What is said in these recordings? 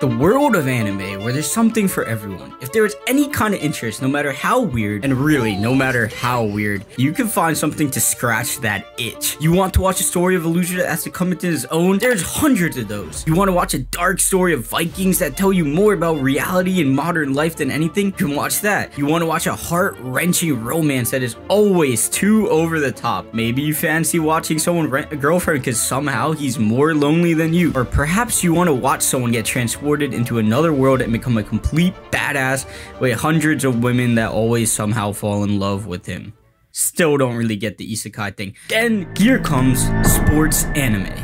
The world of anime, where there's something for everyone. If there is any kind of interest, no matter how weird, and really, no matter how weird, you can find something to scratch that itch. You want to watch a story of a loser that has to come into his own? There's hundreds of those. You want to watch a dark story of Vikings that tell you more about reality and modern life than anything? You can watch that. You want to watch a heart-wrenching romance that is always too over the top. Maybe you fancy watching someone rent a girlfriend because somehow he's more lonely than you. Or perhaps you want to watch someone get transported into another world and become a complete badass with hundreds of women that always somehow fall in love with him. Still don't really get the isekai thing. Then here comes sports anime.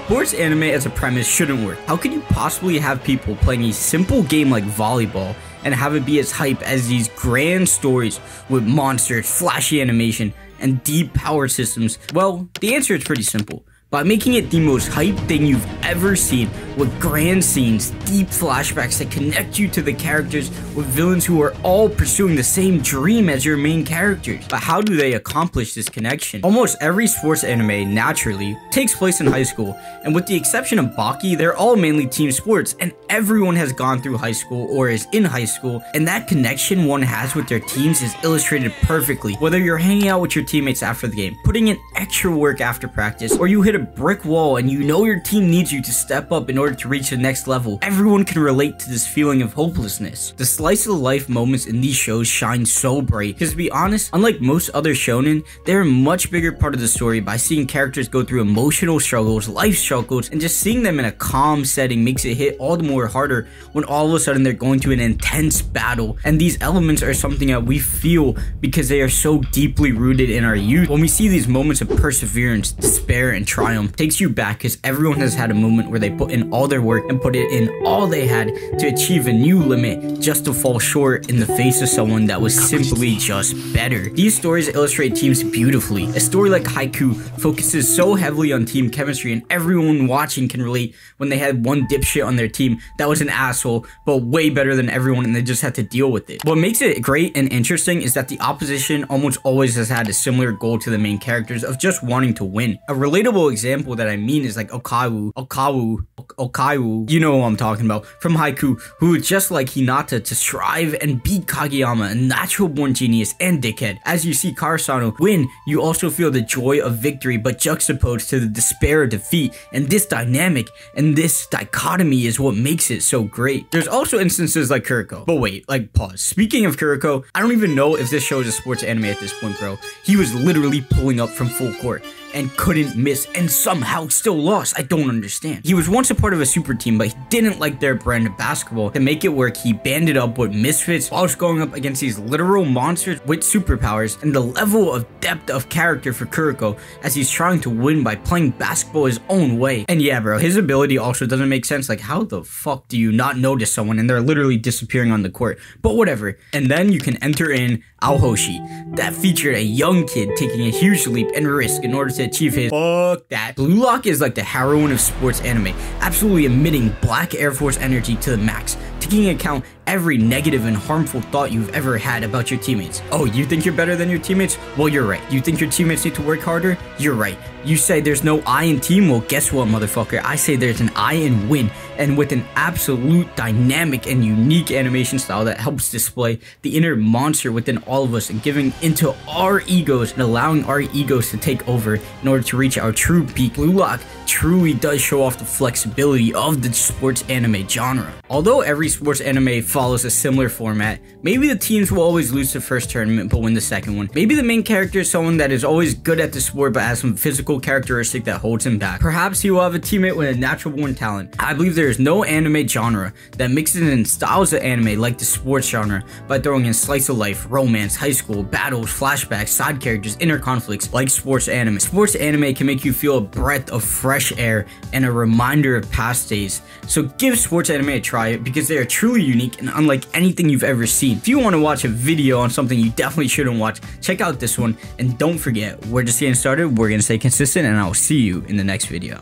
Sports anime as a premise shouldn't work. How could you possibly have people playing a simple game like volleyball and have it be as hype as these grand stories with monsters, flashy animation, and deep power systems? Well, the answer is pretty simple. By making it the most hype thing you've ever seen, with grand scenes, deep flashbacks that connect you to the characters, with villains who are all pursuing the same dream as your main characters. But how do they accomplish this connection? Almost every sports anime, naturally, takes place in high school, and with the exception of Baki, they're all mainly team sports, and everyone has gone through high school or is in high school, and that connection one has with their teams is illustrated perfectly. Whether you're hanging out with your teammates after the game, putting in extra work after practice, or you hit a brick wall and you know your team needs you to step up in order to reach the next level, everyone can relate to this feeling of hopelessness. The slice of life moments in these shows shine so bright because, to be honest, unlike most other shonen, they're a much bigger part of the story. By seeing characters go through emotional struggles, life struggles, and just seeing them in a calm setting makes it hit all the more harder when all of a sudden they're going through an intense battle. And these elements are something that we feel because they are so deeply rooted in our youth. When we see these moments of perseverance, despair, and triumph, takes you back because everyone has had a moment where they put in all their work and put it in all they had to achieve a new limit just to fall short in the face of someone that was simply just better. These stories illustrate teams beautifully. A story like Haikyuu focuses so heavily on team chemistry, and everyone watching can relate when they had one dipshit on their team that was an asshole but way better than everyone, and they just had to deal with it. What makes it great and interesting is that the opposition almost always has had a similar goal to the main characters of just wanting to win. A relatable example that I mean is like Okawu, you know who I'm talking about, from Haikyuu, who is just like Hinata to strive and beat Kageyama, a natural born genius and dickhead. As you see Karasano win, you also feel the joy of victory but juxtaposed to the despair of defeat, and this dynamic and this dichotomy is what makes it so great. There's also instances like Kuroko, but wait, like pause. Speaking of Kuroko, I don't even know if this show is a sports anime at this point, bro. He was literally pulling up from full court and couldn't miss and somehow still lost. I don't understand. He was once a part of a super team, but he didn't like their brand of basketball. To make it work, he banded up with misfits whilst going up against these literal monsters with superpowers, and the level of depth of character for Kuroko as he's trying to win by playing basketball his own way. And yeah, bro, his ability also doesn't make sense. Like, how the fuck do you not notice someone and they're literally disappearing on the court? But whatever. And then you can enter in Aohoshi, that featured a young kid taking a huge leap and risk in order to achieve his fuck that. Blue Lock is like the heroine of sports anime, absolutely emitting black Air Force energy to the max, taking into account every negative and harmful thought you've ever had about your teammates. Oh, you think you're better than your teammates? Well, you're right. You think your teammates need to work harder? You're right. You say there's no I in team? Well, guess what, motherfucker? I say there's an I in win, and with an absolute dynamic and unique animation style that helps display the inner monster within all of us and giving into our egos and allowing our egos to take over in order to reach our true peak. Blue Lock truly does show off the flexibility of the sports anime genre. Although every sports anime follows a similar format, maybe the teams will always lose the first tournament but win the second one. Maybe the main character is someone that is always good at the sport but has some physical characteristic that holds him back. Perhaps he will have a teammate with a natural born talent. I believe there is no anime genre that mixes in styles of anime like the sports genre by throwing in slice of life, romance, high school, battles, flashbacks, side characters, inner conflicts like sports anime. Sports anime can make you feel a breath of fresh air and a reminder of past days. So give sports anime a try because they are truly unique and unlike anything you've ever seen. If you want to watch a video on something you definitely shouldn't watch, check out this one, and don't forget, we're just getting started, we're gonna stay consistent, and I'll see you in the next video.